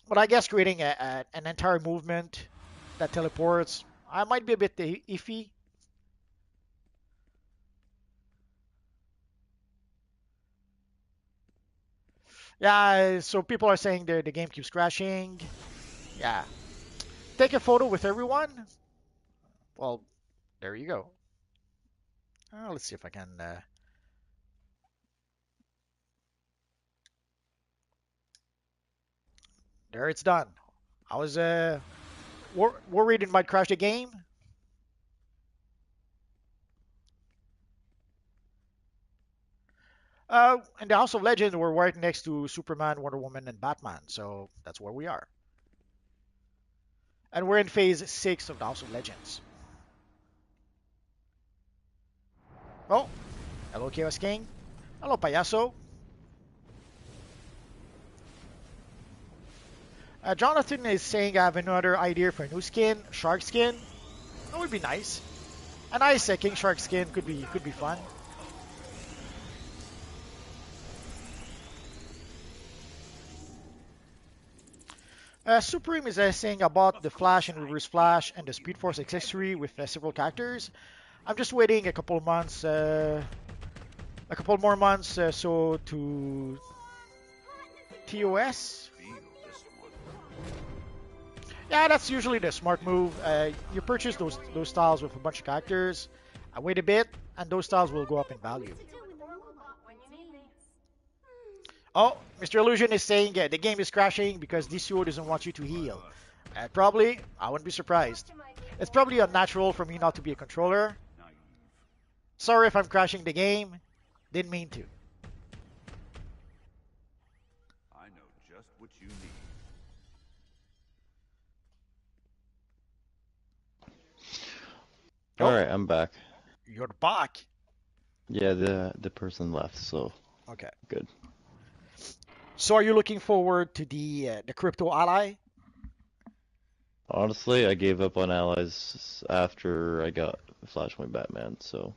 But I guess creating an entire movement that teleports. I might be a bit iffy. Yeah, so people are saying the game keeps crashing. Yeah. Take a photo with everyone. Well, there you go. Let's see if I can. There, it's done. I was worried it might crash the game. In the House of Legends, we're right next to Superman, Wonder Woman, and Batman, so that's where we are. And we're in phase 6 of the House of Legends. Oh, hello, Chaos King. Hello, Payaso. Jonathan is saying I have another idea for a new skin, Shark Skin. That would be nice. A nice King Shark skin could be fun. Supreme is saying about the Flash and Reverse Flash and the Speed Force accessory with several characters. I'm just waiting a couple of months, a couple more months, so to TOS. Yeah, that's usually the smart move. You purchase those styles with a bunch of characters. Wait a bit, and those styles will go up in value. Oh, Mr. Illusion is saying the game is crashing because DCUO doesn't want you to heal. Probably, I wouldn't be surprised. It's probably unnatural for me not to be a controller. Sorry if I'm crashing the game. Didn't mean to. I know just what you need. Oh, Alright, I'm back. you're back. Yeah, the person left, so Okay. good. So are you looking forward to the crypto ally? Honestly, I gave up on allies after I got Flashpoint Batman, so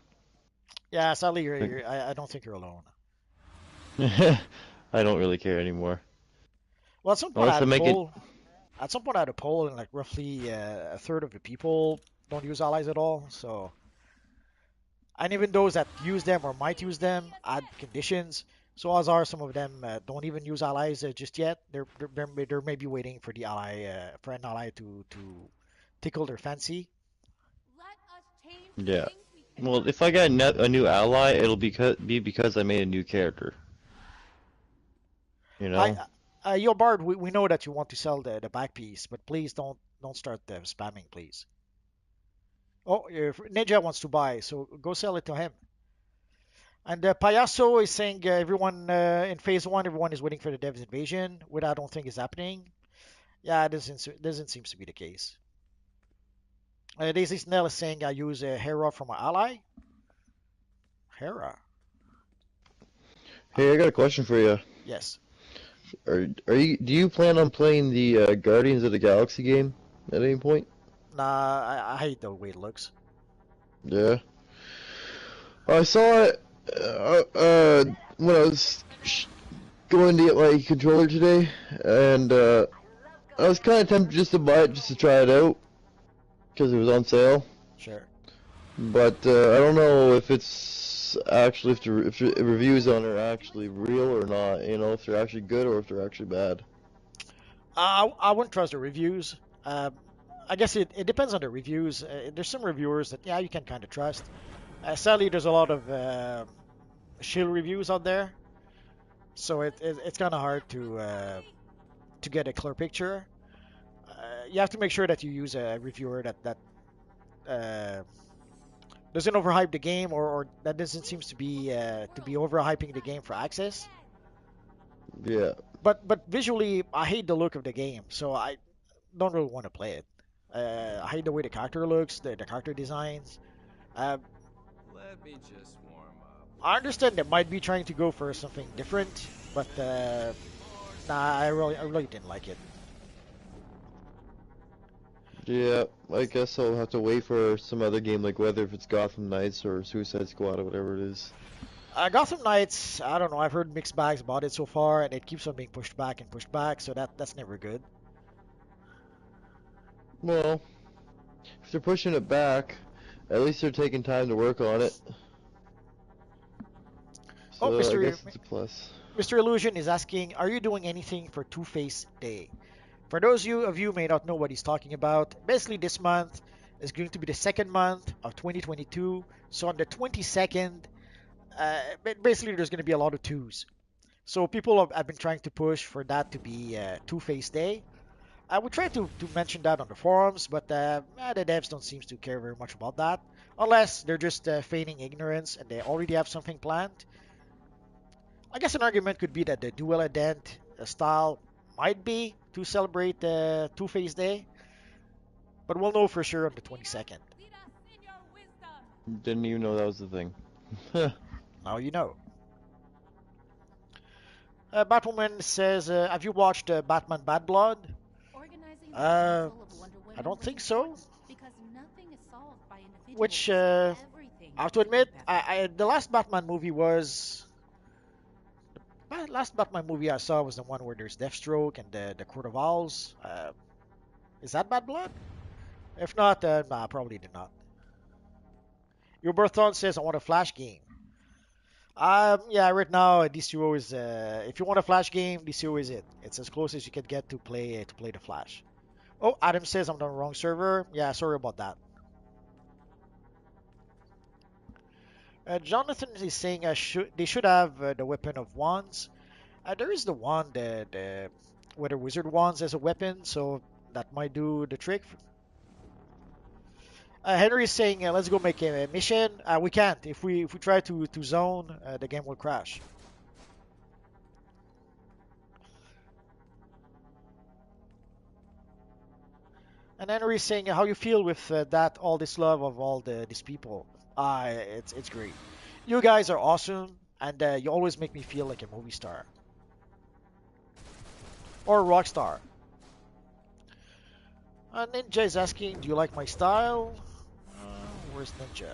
Yeah, sadly, I don't think you're alone. I don't really care anymore. Well, at some point I Unless had I a make it, poll. At some point I had a poll, and like roughly a third of the people don't use allies at all. So, and even those that use them or might use them add conditions. So as are some of them don't even use allies just yet. They're maybe waiting for the ally for an ally to tickle their fancy. yeah. Well, if I get a new ally, it'll be because I made a new character. You I know? Yo Bard, we know that you want to sell the back piece, but please don't start spamming, please. Oh, if Ninja wants to buy, so go sell it to him. And Payaso is saying everyone in phase one, everyone is waiting for the Dev's invasion, which I don't think is happening. Yeah, it doesn't seem to be the case. Daisy Snell is saying I use Hera from my ally. Hera, Hey, I got a question for you. yes. Do you plan on playing the Guardians of the Galaxy game at any point? Nah, I hate the way it looks. Yeah. I saw it when I was going to get my controller today, and I was kind of tempted just to buy it just to try it out because it was on sale. Sure. But I don't know if it's actually if the reviews on it are actually real or not. You know, if they're actually good or if they're actually bad. I wouldn't trust the reviews. I guess it depends on the reviews. There's some reviewers that yeah you can kind of trust. Sadly, there's a lot of shill reviews out there, so it's kind of hard to get a clear picture. You have to make sure that you use a reviewer that uh, doesn't overhype the game or that doesn't seems to be overhyping the game for access. Yeah. But visually, I hate the look of the game, so I don't really want to play it. I hate the way the character looks, the character designs. Uh, Let me just warm up. I understand they might be trying to go for something different, but nah, I really didn't like it. Yeah, I guess I'll have to wait for some other game, like whether if it's Gotham Knights or Suicide Squad or whatever it is. Gotham Knights, I don't know. I've heard mixed bags about it so far, and it keeps on being pushed back and pushed back, so that's never good. Well, If they're pushing it back, at least they're taking time to work on it. Oh, So I guess it's a plus. Mr. Illusion is asking, are you doing anything for Two-Face Day? For those of you who may not know what he's talking about, basically this month is going to be the second month of 2022. So on the 22nd, basically there's going to be a lot of twos. So people have been trying to push for that to be Two-Face Day. I would try to mention that on the forums, but the devs don't seem to care very much about that. Unless they're just feigning ignorance and they already have something planned. I guess an argument could be that the dual ident style might be to celebrate Two-Face Day, but we'll know for sure on the 22nd. Didn't even know that was the thing. Now you know. Batwoman says, have you watched Batman Bad Blood? I don't think so. Which, I have to admit, the last Batman movie was... The last Batman movie I saw was the one where there's Deathstroke and the Court of Owls. Is that Bad Blood? If not, nah, probably did not. Your Berthon says, I want a Flash game. Yeah, right now DCUO is. If you want a Flash game, DCUO is it. It's as close as you can get to play the Flash. Oh, Adam says I'm on the wrong server. Yeah, sorry about that. Jonathan is saying they should have the weapon of wands. There is the wand, whether wizard wands as a weapon, so that might do the trick. Henry is saying, let's go make a mission. We can't. If we try to zone, the game will crash. And Henry is saying, how you feel with that, all this love of all these people. It's great. You guys are awesome, and you always make me feel like a movie star. Or a rock star. Ninja is asking, do you like my style? Where's Ninja?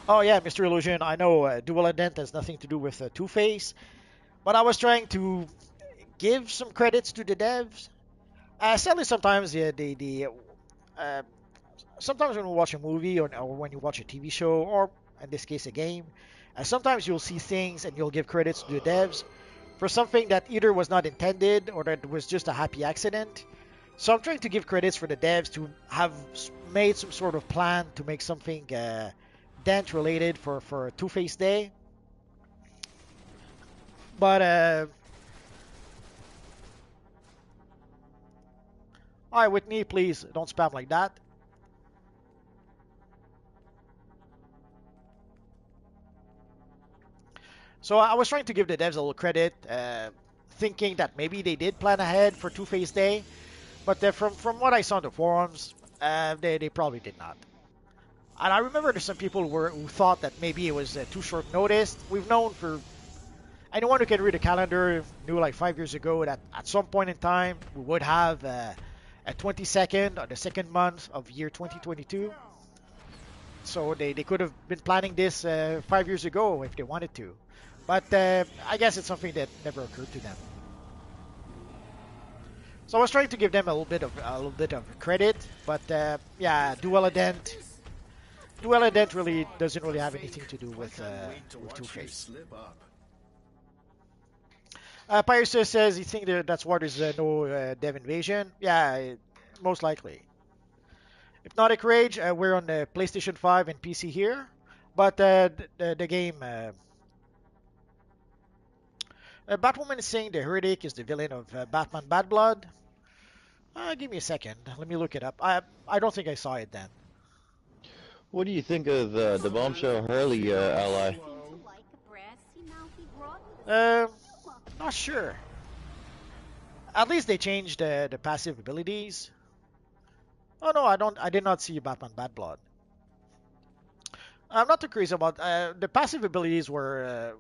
Oh yeah, Mr. Illusion, I know dual ident has nothing to do with Two-Face, but I was trying to give some credits to the devs. Sadly, sometimes uh, sometimes when we watch a movie or when you watch a TV show or in this case a game, sometimes you'll see things and you'll give credits to the devs for something that either was not intended or that was just a happy accident. So I'm trying to give credits for the devs to have made some sort of plan to make something dent related for Two-Face Day. But all right, Whitney, please don't spam like that. So I was trying to give the devs a little credit, thinking that maybe they did plan ahead for Two-Face Day, but from what I saw in the forums, they probably did not. And I remember there's some people who thought that maybe it was too short notice. We've known for anyone who can read the calendar knew like 5 years ago that at some point in time we would have a 22nd or the second month of year 2022. So they could have been planning this 5 years ago if they wanted to. But I guess it's something that never occurred to them. So I was trying to give them a little bit of credit, but yeah, dual ident really doesn't really have anything to do with Two-Face. Pyrus says you think that's why there's no dev invasion. Yeah, most likely. Hypnotic Rage, we're on the PlayStation 5 and PC here, but the game. Batwoman is saying the Heretic is the villain of Batman Bad Blood. Give me a second. Let me look it up. I don't think I saw it then. What do you think of the Bombshell Harley ally? Not sure. At least they changed the passive abilities. Oh no, I did not see Batman Bad Blood. I'm not too crazy about the passive abilities were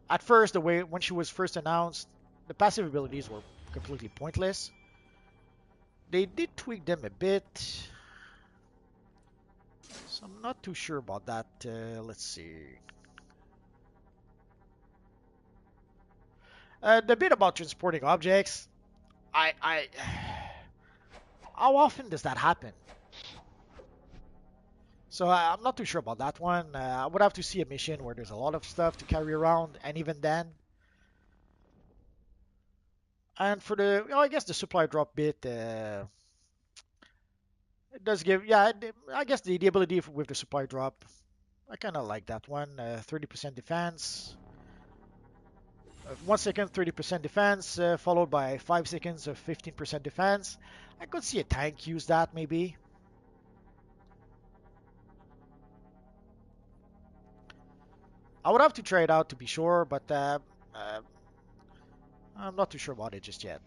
at first the way when she was first announced, the passive abilities were completely pointless. They did tweak them a bit. So I'm not too sure about that. Let's see. The bit about transporting objects, I, how often does that happen? So I'm not too sure about that one. I would have to see a mission where there's a lot of stuff to carry around, and even then. And for the, I guess the supply drop bit, it does give, yeah, I guess the ability with the supply drop, I kind of like that one. 30% defense. 1 second, 30% defense, followed by 5 seconds of 15% defense. I could see a tank use that maybe. I would have to try it out to be sure, but uh, I'm not too sure about it just yet.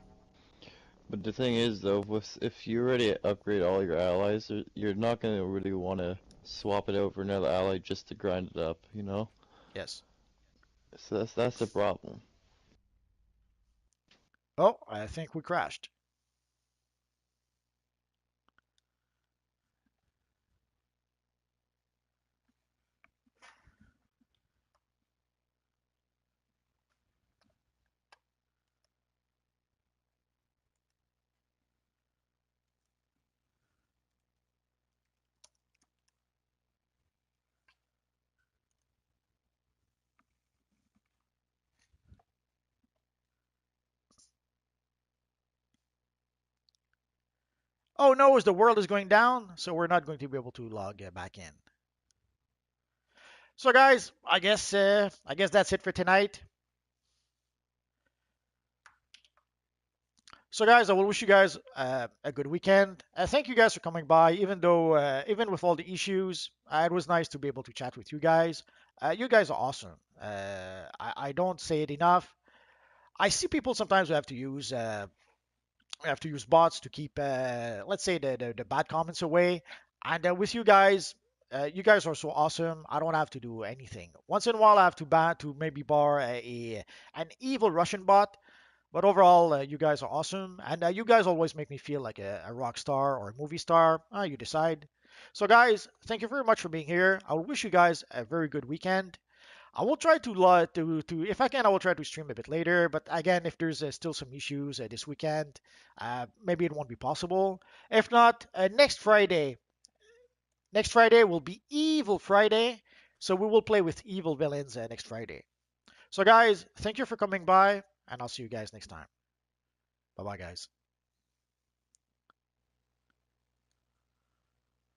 But the thing is, though, if you already upgrade all your allies, you're not gonna really want to swap it out for another ally just to grind it up, you know? Yes. So that's the problem. Oh, I think we crashed. Oh no, as the world is going down, so we're not going to be able to log back in. So guys, I guess that's it for tonight. So guys, I will wish you guys a good weekend. Thank you guys for coming by, even though even with all the issues, it was nice to be able to chat with you guys. You guys are awesome. I don't say it enough. I see people sometimes who have to use bots to keep, let's say, the bad comments away. And with you guys are so awesome. I don't have to do anything. Once in a while, I have to maybe bar an evil Russian bot. But overall, you guys are awesome, and you guys always make me feel like a rock star or a movie star. You decide. So, guys, thank you very much for being here. I will wish you guys a very good weekend. I will try to if I can, I will try to stream a bit later. But again, if there's still some issues this weekend, maybe it won't be possible. If not, next Friday will be Evil Friday, so we will play with evil villains next Friday. So, guys, thank you for coming by, and I'll see you guys next time. Bye bye, guys.